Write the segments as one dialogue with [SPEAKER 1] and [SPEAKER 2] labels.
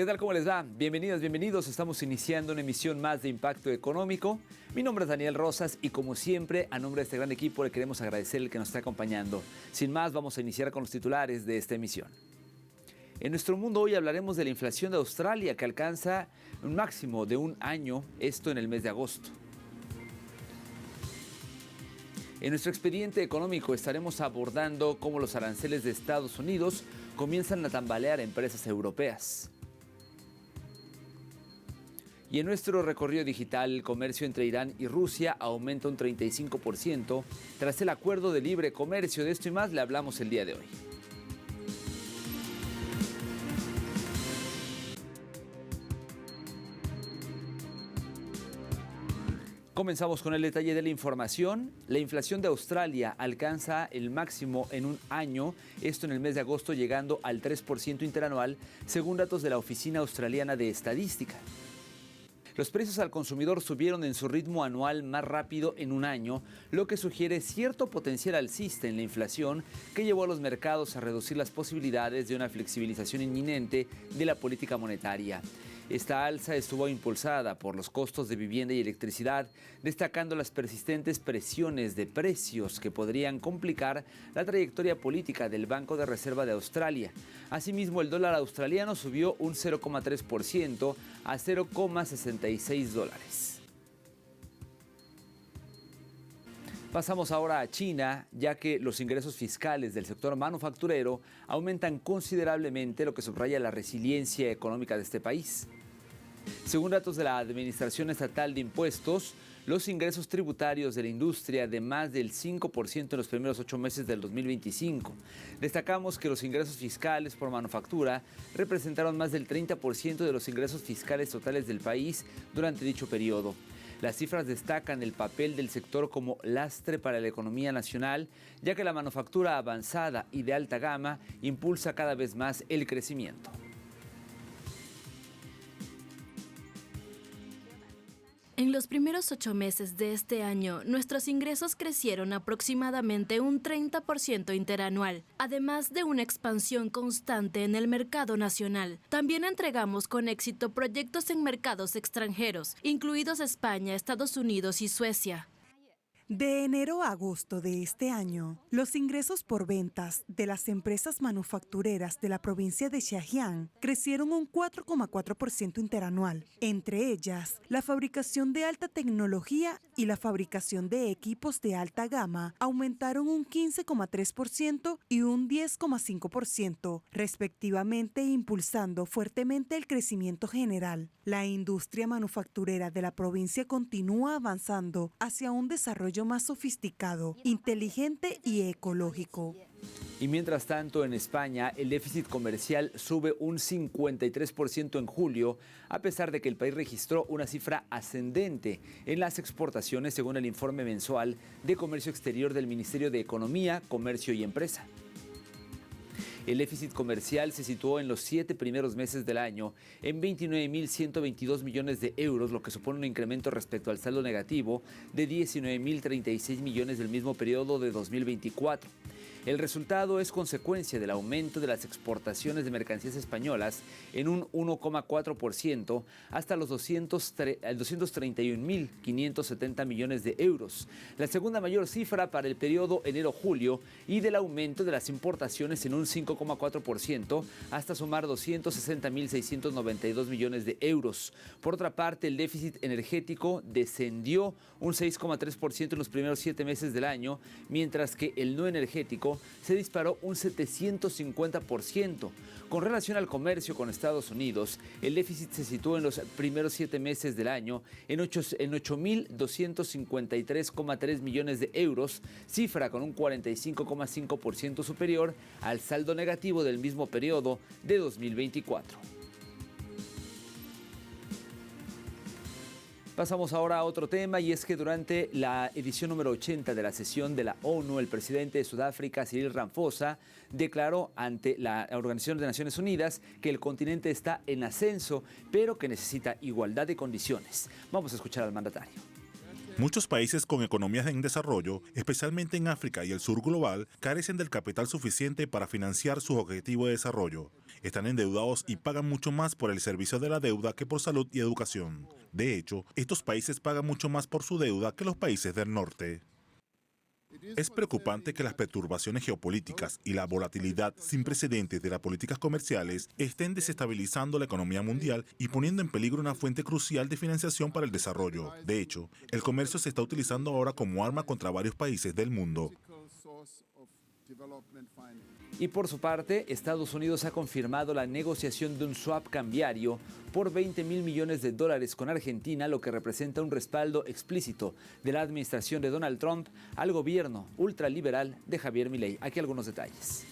[SPEAKER 1] ¿Qué tal? ¿Cómo les va? Bienvenidas, bienvenidos. Estamos iniciando una emisión más de Impacto Económico. Mi nombre es Daniel Rosas y como siempre, a nombre de este gran equipo, le queremos agradecer el que nos está acompañando. Sin más, vamos a iniciar con los titulares de esta emisión. En nuestro mundo hoy hablaremos de la inflación de Australia que alcanza un máximo de un año, esto en el mes de agosto. En nuestro expediente económico estaremos abordando cómo los aranceles de Estados Unidos comienzan a tambalear a empresas europeas. Y en nuestro recorrido digital, el comercio entre Irán y Rusia aumenta un 35% tras el acuerdo de libre comercio. De esto y más le hablamos el día de hoy. Comenzamos con el detalle de la información. La inflación de Australia alcanza el máximo en un año, esto en el mes de agosto llegando al 3% interanual, según datos de la Oficina Australiana de Estadística. Los precios al consumidor subieron en su ritmo anual más rápido en un año, lo que sugiere cierto potencial alcista en la inflación que llevó a los mercados a reducir las posibilidades de una flexibilización inminente de la política monetaria. Esta alza estuvo impulsada por los costos de vivienda y electricidad, destacando las persistentes presiones de precios que podrían complicar la trayectoria política del Banco de Reserva de Australia. Asimismo, el dólar australiano subió un 0,3% a $0,66. Pasamos ahora a China, ya que los ingresos fiscales del sector manufacturero aumentan considerablemente, lo que subraya la resiliencia económica de este país. Según datos de la Administración Estatal de Impuestos, los ingresos tributarios de la industria de más del 5% en los primeros 8 meses del 2025. Destacamos que los ingresos fiscales por manufactura representaron más del 30% de los ingresos fiscales totales del país durante dicho periodo. Las cifras destacan el papel del sector como lastre para la economía nacional, ya que la manufactura avanzada y de alta gama impulsa cada vez más el crecimiento.
[SPEAKER 2] En los primeros 8 meses de este año, nuestros ingresos crecieron aproximadamente un 30% interanual, además de una expansión constante en el mercado nacional. También entregamos con éxito proyectos en mercados extranjeros, incluidos España, Estados Unidos y Suecia.
[SPEAKER 3] De enero a agosto de este año, los ingresos por ventas de las empresas manufactureras de la provincia de Zhejiang crecieron un 4,4% interanual. Entre ellas, la fabricación de alta tecnología y la fabricación de equipos de alta gama aumentaron un 15,3% y un 10,5%, respectivamente, impulsando fuertemente el crecimiento general. La industria manufacturera de la provincia continúa avanzando hacia un desarrollo más sofisticado, inteligente y ecológico.
[SPEAKER 1] Y mientras tanto, en España, el déficit comercial sube un 53% en julio, a pesar de que el país registró una cifra ascendente en las exportaciones, según el informe mensual de comercio exterior del Ministerio de Economía, Comercio y Empresa. El déficit comercial se situó en los 7 primeros meses del año en 29.122 millones de euros, lo que supone un incremento respecto al saldo negativo de 19.036 millones del mismo periodo de 2024. El resultado es consecuencia del aumento de las exportaciones de mercancías españolas en un 1,4% hasta los 231.570 millones de euros, la segunda mayor cifra para el periodo enero-julio, y del aumento de las importaciones en un 5,4% hasta sumar 260.692 millones de euros. Por otra parte, el déficit energético descendió un 6,3% en los primeros 7 meses del año, mientras que el no energético se disparó un 750%. Con relación al comercio con Estados Unidos, el déficit se situó en los primeros 7 meses del año en 8.253,3 millones de euros, cifra con un 45,5% superior al saldo negativo del mismo periodo de 2024. Pasamos ahora a otro tema, y es que durante la edición número 80 de la sesión de la ONU, el presidente de Sudáfrica, Cyril Ramaphosa, declaró ante la Organización de Naciones Unidas que el continente está en ascenso, pero que necesita igualdad de condiciones. Vamos a escuchar al mandatario.
[SPEAKER 4] Muchos países con economías en desarrollo, especialmente en África y el sur global, carecen del capital suficiente para financiar sus objetivos de desarrollo. Están endeudados y pagan mucho más por el servicio de la deuda que por salud y educación. De hecho, estos países pagan mucho más por su deuda que los países del norte. Es preocupante que las perturbaciones geopolíticas y la volatilidad sin precedentes de las políticas comerciales estén desestabilizando la economía mundial y poniendo en peligro una fuente crucial de financiación para el desarrollo. De hecho, el comercio se está utilizando ahora como arma contra varios países del mundo.
[SPEAKER 1] Y por su parte, Estados Unidos ha confirmado la negociación de un swap cambiario por $20.000 millones con Argentina, lo que representa un respaldo explícito de la administración de Donald Trump al gobierno ultraliberal de Javier Milei. Aquí algunos detalles.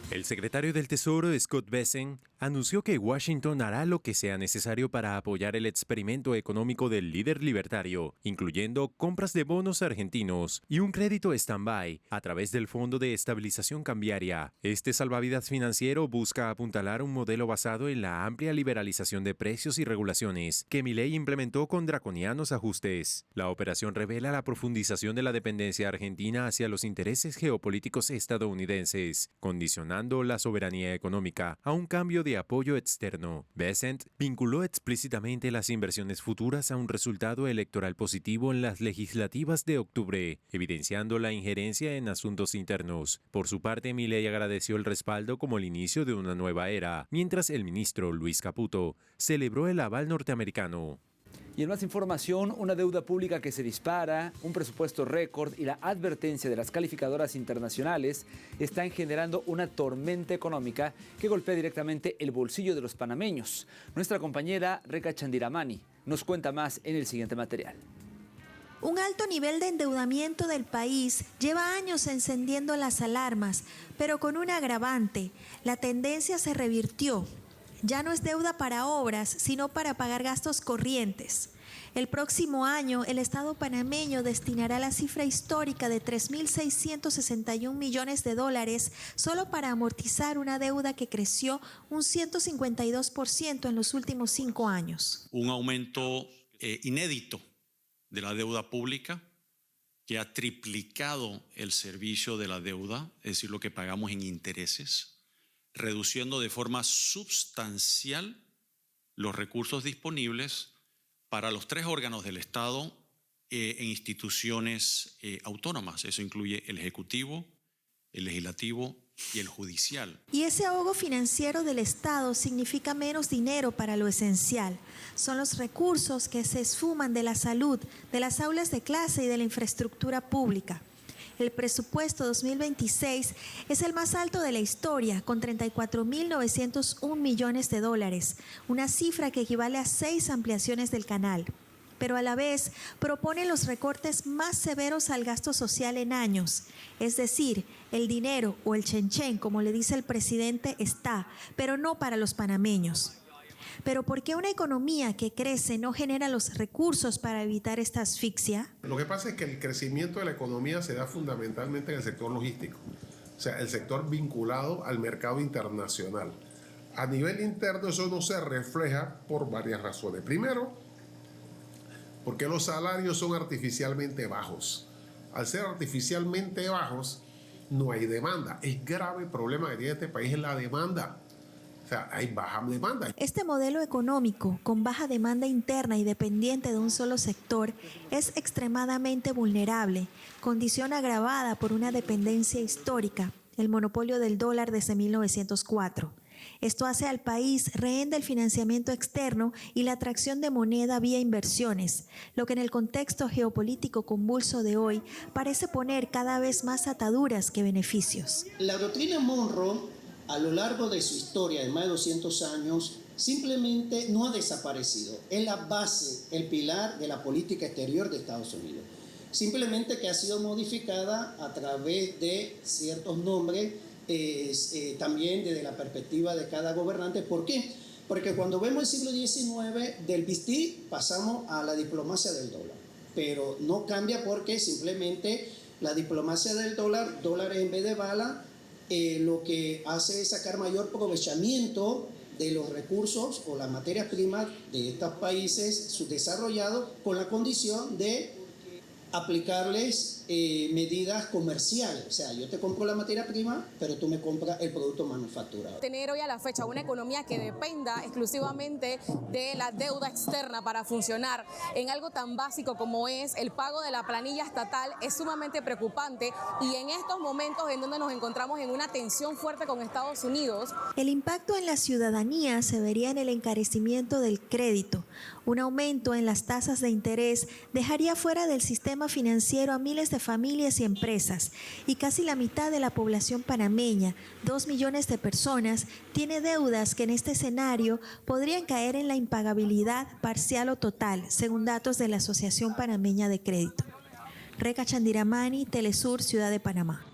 [SPEAKER 5] El secretario del Tesoro, Scott Bessent, anunció que Washington hará lo que sea necesario para apoyar el experimento económico del líder libertario, incluyendo compras de bonos argentinos y un crédito stand-by a través del Fondo de Estabilización Cambiaria. Este salvavidas financiero busca apuntalar un modelo basado en la amplia liberalización de precios y regulaciones que Milei implementó con draconianos ajustes. La operación revela la profundización de la dependencia argentina hacia los intereses geopolíticos estadounidenses, condicionando la soberanía económica a un cambio de apoyo externo. Bessent vinculó explícitamente las inversiones futuras a un resultado electoral positivo en las legislativas de octubre, evidenciando la injerencia en asuntos internos. Por su parte, Milei agradeció el respaldo como el inicio de una nueva era, mientras el ministro Luis Caputo celebró el aval norteamericano.
[SPEAKER 1] Y en más información, una deuda pública que se dispara, un presupuesto récord y la advertencia de las calificadoras internacionales están generando una tormenta económica que golpea directamente el bolsillo de los panameños. Nuestra compañera Reca Chandiramani nos cuenta más en el siguiente material.
[SPEAKER 6] Un alto nivel de endeudamiento del país lleva años encendiendo las alarmas, pero con un agravante: la tendencia se revirtió. Ya no es deuda para obras, sino para pagar gastos corrientes. El próximo año, el Estado panameño destinará la cifra histórica de $3.661 millones solo para amortizar una deuda que creció un 152% en los últimos 5 años.
[SPEAKER 7] Un aumento inédito de la deuda pública que ha triplicado el servicio de la deuda, es decir, lo que pagamos en intereses, reduciendo de forma sustancial los recursos disponibles para los 3 órganos del Estado en instituciones autónomas. Eso incluye el Ejecutivo, el Legislativo y el Judicial.
[SPEAKER 6] Y ese ahogo financiero del Estado significa menos dinero para lo esencial. Son los recursos que se esfuman de la salud, de las aulas de clase y de la infraestructura pública. El presupuesto 2026 es el más alto de la historia, con $34.901 millones, una cifra que equivale a 6 ampliaciones del canal. Pero a la vez propone los recortes más severos al gasto social en años. Es decir, el dinero o el chenchen, como le dice el presidente, está, pero no para los panameños. Pero ¿por qué una economía que crece no genera los recursos para evitar esta asfixia?
[SPEAKER 8] Lo que pasa es que el crecimiento de la economía se da fundamentalmente en el sector logístico, o sea, el sector vinculado al mercado internacional. A nivel interno eso no se refleja por varias razones. Primero, porque los salarios son artificialmente bajos. Al ser artificialmente bajos, no hay demanda. El grave problema que tiene este país es la demanda. O sea, hay baja demanda.
[SPEAKER 6] Este modelo económico, con baja demanda interna y dependiente de un solo sector, es extremadamente vulnerable, condición agravada por una dependencia histórica, el monopolio del dólar desde 1904. Esto hace al país rehén del financiamiento externo y la atracción de moneda vía inversiones, lo que en el contexto geopolítico convulso de hoy parece poner cada vez más ataduras que beneficios.
[SPEAKER 9] La doctrina Monroe, a lo largo de su historia de más de 200 años, simplemente no ha desaparecido. Es la base, el pilar de la política exterior de Estados Unidos. Simplemente que ha sido modificada a través de ciertos nombres, también desde la perspectiva de cada gobernante. ¿Por qué? Porque cuando vemos el siglo XIX, del bistí pasamos a la diplomacia del dólar. Pero no cambia porque simplemente la diplomacia del dólar en vez de bala, lo que hace es sacar mayor aprovechamiento de los recursos o las materias primas de estos países subdesarrollados con la condición de aplicarles medidas comerciales. O sea, yo te compro la materia prima, pero tú me compras el producto manufacturado.
[SPEAKER 10] Tener hoy a la fecha una economía que dependa exclusivamente de la deuda externa para funcionar en algo tan básico como es el pago de la planilla estatal es sumamente preocupante, y en estos momentos en donde nos encontramos en una tensión fuerte con Estados Unidos.
[SPEAKER 6] El impacto en la ciudadanía se vería en el encarecimiento del crédito. Un aumento en las tasas de interés dejaría fuera del sistema financiero a miles de familias y empresas, y casi la mitad de la población panameña, 2 millones de personas, tiene deudas que en este escenario podrían caer en la impagabilidad parcial o total, según datos de la Asociación Panameña de Crédito. Reca Chandiramani, Telesur, Ciudad de Panamá.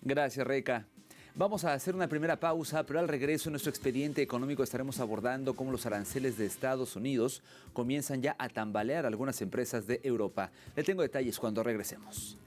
[SPEAKER 1] Gracias, Reca. Vamos a hacer una primera pausa, pero al regreso en nuestro expediente económico estaremos abordando cómo los aranceles de Estados Unidos comienzan ya a tambalear a algunas empresas de Europa. Le tengo detalles cuando regresemos.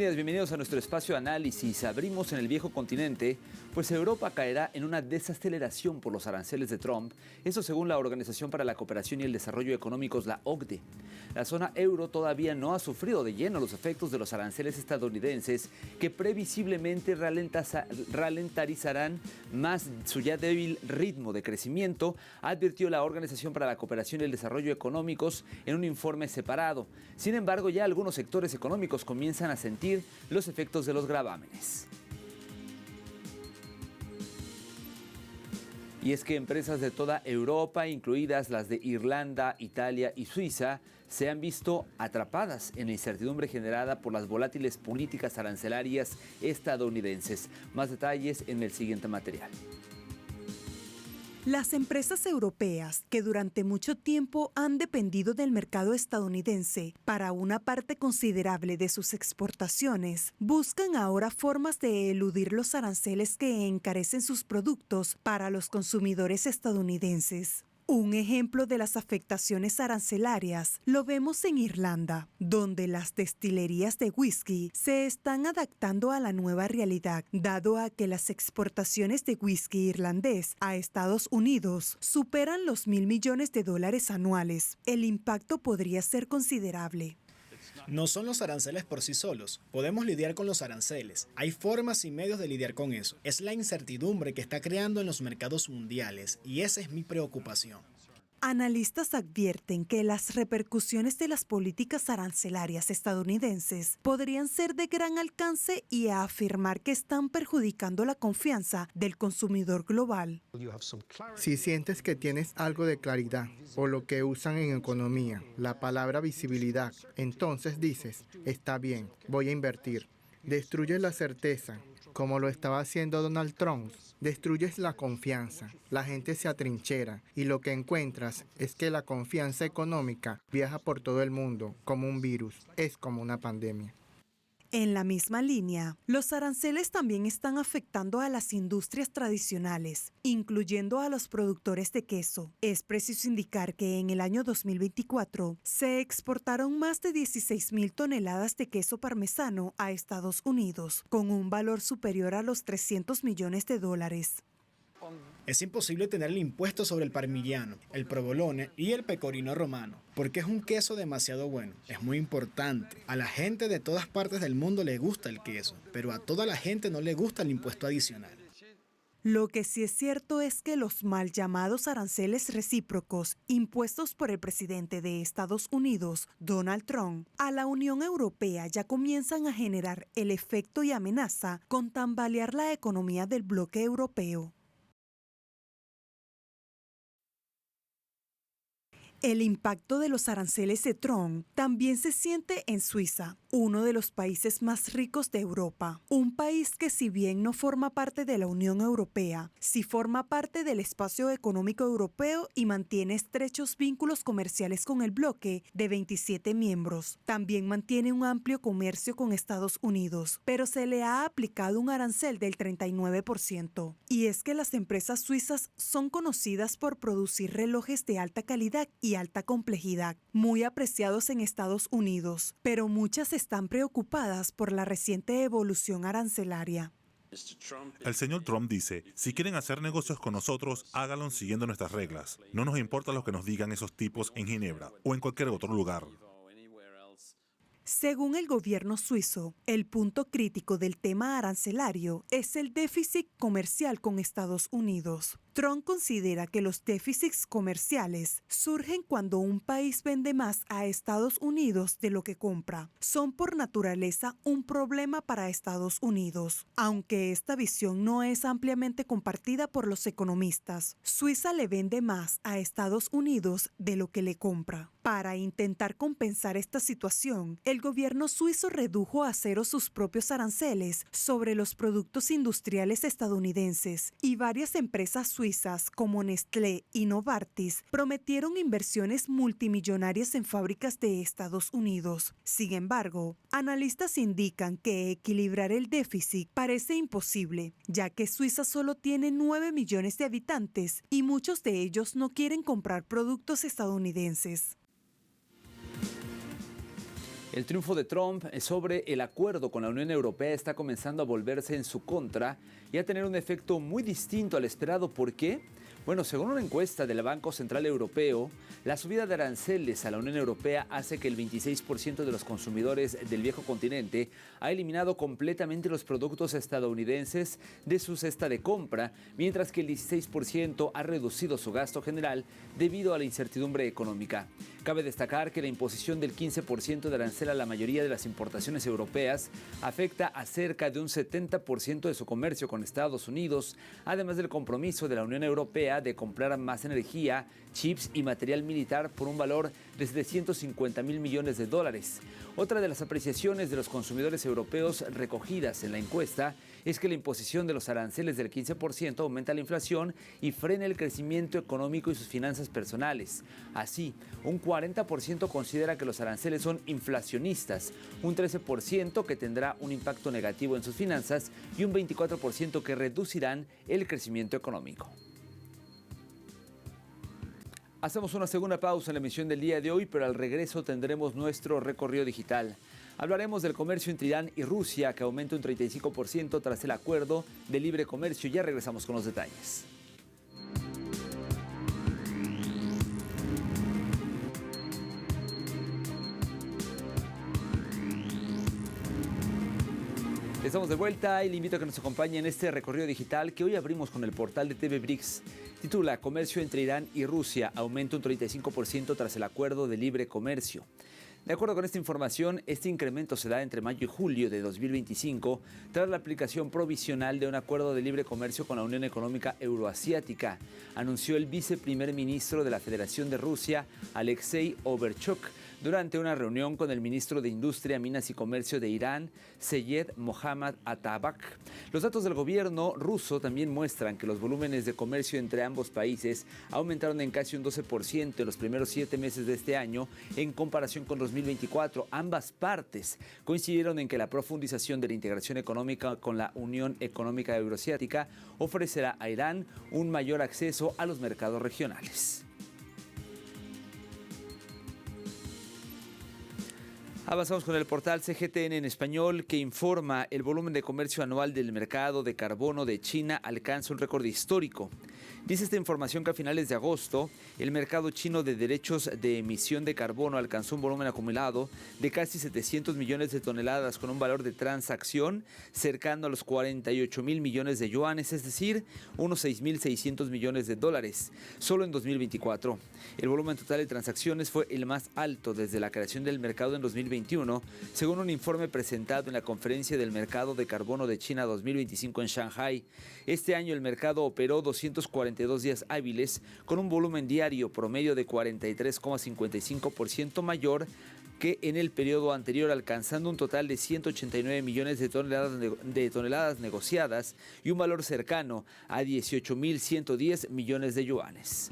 [SPEAKER 1] Bienvenidos a nuestro espacio de análisis. Abrimos en el viejo continente, pues Europa caerá en una desaceleración por los aranceles de Trump, eso según la Organización para la Cooperación y el Desarrollo Económicos, la OCDE. La zona euro todavía no ha sufrido de lleno los efectos de los aranceles estadounidenses, que previsiblemente ralentizarán más su ya débil ritmo de crecimiento, advirtió la Organización para la Cooperación y el Desarrollo Económicos en un informe separado. Sin embargo, ya algunos sectores económicos comienzan a sentir los efectos de los gravámenes. Y es que empresas de toda Europa, incluidas las de Irlanda, Italia y Suiza, se han visto atrapadas en la incertidumbre generada por las volátiles políticas arancelarias estadounidenses. Más detalles en el siguiente material.
[SPEAKER 3] Las empresas europeas, que durante mucho tiempo han dependido del mercado estadounidense para una parte considerable de sus exportaciones, buscan ahora formas de eludir los aranceles que encarecen sus productos para los consumidores estadounidenses. Un ejemplo de las afectaciones arancelarias lo vemos en Irlanda, donde las destilerías de whisky se están adaptando a la nueva realidad, dado a que las exportaciones de whisky irlandés a Estados Unidos superan los $1.000 millones anuales. El impacto podría ser considerable.
[SPEAKER 11] No son los aranceles por sí solos. Podemos lidiar con los aranceles. Hay formas y medios de lidiar con eso. Es la incertidumbre que está creando en los mercados mundiales, y esa es mi preocupación.
[SPEAKER 3] Analistas advierten que las repercusiones de las políticas arancelarias estadounidenses podrían ser de gran alcance y a afirmar que están perjudicando la confianza del consumidor global.
[SPEAKER 12] Si sientes que tienes algo de claridad, o lo que usan en economía, la palabra visibilidad, entonces dices, está bien, voy a invertir. Destruyes la certeza, como lo estaba haciendo Donald Trump. Destruyes la confianza, la gente se atrinchera y lo que encuentras es que la confianza económica viaja por todo el mundo como un virus, es como una pandemia.
[SPEAKER 3] En la misma línea, los aranceles también están afectando a las industrias tradicionales, incluyendo a los productores de queso. Es preciso indicar que en el año 2024 se exportaron más de 16.000 toneladas de queso parmesano a Estados Unidos, con un valor superior a los $300 millones.
[SPEAKER 11] Es imposible tener el impuesto sobre el parmigiano, el provolone y el pecorino romano, porque es un queso demasiado bueno. Es muy importante. A la gente de todas partes del mundo le gusta el queso, pero a toda la gente no le gusta el impuesto adicional.
[SPEAKER 3] Lo que sí es cierto es que los mal llamados aranceles recíprocos impuestos por el presidente de Estados Unidos, Donald Trump, a la Unión Europea ya comienzan a generar el efecto y amenaza con tambalear la economía del bloque europeo. El impacto de los aranceles de Trump también se siente en Suiza, uno de los países más ricos de Europa. Un país que, si bien no forma parte de la Unión Europea, sí forma parte del espacio económico europeo y mantiene estrechos vínculos comerciales con el bloque de 27 miembros. También mantiene un amplio comercio con Estados Unidos, pero se le ha aplicado un arancel del 39%. Y es que las empresas suizas son conocidas por producir relojes de alta calidad y alta complejidad, muy apreciados en Estados Unidos, pero muchas están preocupadas por la reciente evolución arancelaria.
[SPEAKER 4] El señor Trump dice, si quieren hacer negocios con nosotros, háganlo siguiendo nuestras reglas. No nos importa lo que nos digan esos tipos en Ginebra o en cualquier otro lugar.
[SPEAKER 3] Según el gobierno suizo, el punto crítico del tema arancelario es el déficit comercial con Estados Unidos. Trump considera que los déficits comerciales surgen cuando un país vende más a Estados Unidos de lo que compra. Son por naturaleza un problema para Estados Unidos, aunque esta visión no es ampliamente compartida por los economistas. Suiza le vende más a Estados Unidos de lo que le compra. Para intentar compensar esta situación, el gobierno suizo redujo a cero sus propios aranceles sobre los productos industriales estadounidenses y varias empresas suizas como Nestlé y Novartis prometieron inversiones multimillonarias en fábricas de Estados Unidos. Sin embargo, analistas indican que equilibrar el déficit parece imposible, ya que Suiza solo tiene 9 millones de habitantes y muchos de ellos no quieren comprar productos estadounidenses.
[SPEAKER 1] El triunfo de Trump sobre el acuerdo con la Unión Europea está comenzando a volverse en su contra y a tener un efecto muy distinto al esperado. ¿Por qué? Bueno, según una encuesta del Banco Central Europeo, la subida de aranceles a la Unión Europea hace que el 26% de los consumidores del viejo continente ha eliminado completamente los productos estadounidenses de su cesta de compra, mientras que el 16% ha reducido su gasto general debido a la incertidumbre económica. Cabe destacar que la imposición del 15% de arancel a la mayoría de las importaciones europeas afecta a cerca de un 70% de su comercio con Estados Unidos, además del compromiso de la Unión Europea de comprar más energía, chips y material militar por un valor de 750.000 millones de dólares. Otra de las apreciaciones de los consumidores europeos recogidas en la encuesta es que la imposición de los aranceles del 15% aumenta la inflación y frena el crecimiento económico y sus finanzas personales. Así, un 40% considera que los aranceles son inflacionistas, un 13% que tendrá un impacto negativo en sus finanzas y un 24% que reducirán el crecimiento económico. Hacemos una segunda pausa en la emisión del día de hoy, pero al regreso tendremos nuestro recorrido digital. Hablaremos del comercio entre Irán y Rusia, que aumenta un 35% tras el acuerdo de libre comercio. Ya regresamos con los detalles. Estamos de vuelta y le invito a que nos acompañe en este recorrido digital que hoy abrimos con el portal de TV Bricks. Titula Comercio entre Irán y Rusia aumenta un 35% tras el acuerdo de libre comercio. De acuerdo con esta información, este incremento se da entre mayo y julio de 2025 tras la aplicación provisional de un acuerdo de libre comercio con la Unión Económica Euroasiática, anunció el viceprimer ministro de la Federación de Rusia, Alexei Overchuk, durante una reunión con el ministro de Industria, Minas y Comercio de Irán, Seyed Mohammad Atabak. Los datos del gobierno ruso también muestran que los volúmenes de comercio entre ambos países aumentaron en casi un 12% en los primeros 7 meses de este año en comparación con 2024. Ambas partes coincidieron en que la profundización de la integración económica con la Unión Económica Euroasiática ofrecerá a Irán un mayor acceso a los mercados regionales. Avanzamos con el portal CGTN en español, que informa el volumen de comercio anual del mercado de carbono de China alcanza un récord histórico. Dice esta información que a finales de agosto, el mercado chino de derechos de emisión de carbono alcanzó un volumen acumulado de casi 700 millones de toneladas con un valor de transacción cercano a los 48,000 millones de yuanes, es decir, unos 6,600 millones de dólares, solo en 2024. El volumen total de transacciones fue el más alto desde la creación del mercado en 2021, según un informe presentado en la Conferencia del Mercado de Carbono de China 2025 en Shanghái. Este año el mercado operó 242 días hábiles con un volumen diario promedio de 43,55% mayor que en el periodo anterior, alcanzando un total de 189 millones de toneladas negociadas y un valor cercano a 18,110 millones de yuanes.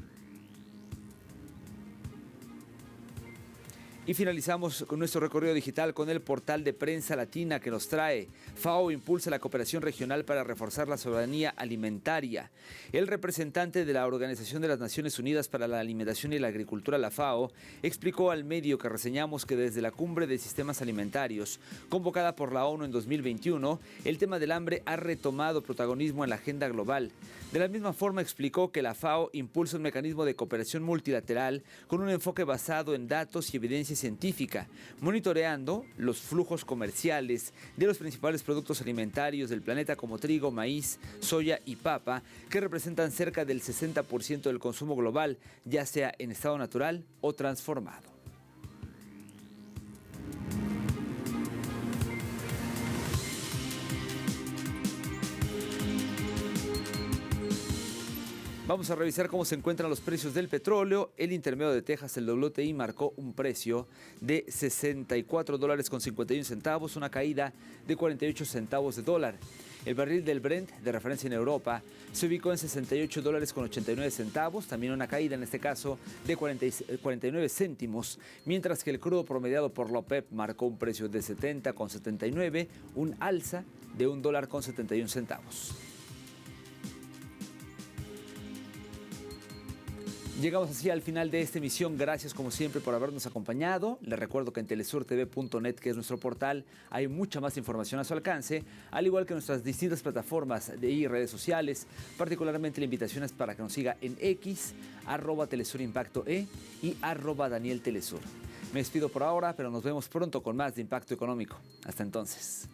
[SPEAKER 1] Y finalizamos con nuestro recorrido digital con el portal de Prensa Latina, que nos trae: FAO impulsa la cooperación regional para reforzar la soberanía alimentaria. El representante de la Organización de las Naciones Unidas para la Alimentación y la Agricultura, la FAO, explicó al medio que reseñamos que desde la Cumbre de Sistemas Alimentarios, convocada por la ONU en 2021, el tema del hambre ha retomado protagonismo en la agenda global. De la misma forma, explicó que la FAO impulsa un mecanismo de cooperación multilateral con un enfoque basado en datos y evidencia científica, monitoreando los flujos comerciales de los principales productos alimentarios del planeta como trigo, maíz, soya y papa, que representan cerca del 60% del consumo global, ya sea en estado natural o transformado. Vamos a revisar cómo se encuentran los precios del petróleo. El intermedio de Texas, el WTI, marcó un precio de $64.51, una caída de 48 centavos de dólar. El barril del Brent, de referencia en Europa, se ubicó en $68.89, también una caída en este caso de 49 céntimos, mientras que el crudo promediado por la OPEP marcó un precio de $70.79, un alza de $1.71. Llegamos así al final de esta emisión. Gracias como siempre por habernos acompañado. Les recuerdo que en telesurtv.net, que es nuestro portal, hay mucha más información a su alcance, al igual que nuestras distintas plataformas y redes sociales. Particularmente la invitación es para que nos siga en X, @TelesurImpactoE y @DanielTelesur. Me despido por ahora, pero nos vemos pronto con más de Impacto Económico. Hasta entonces.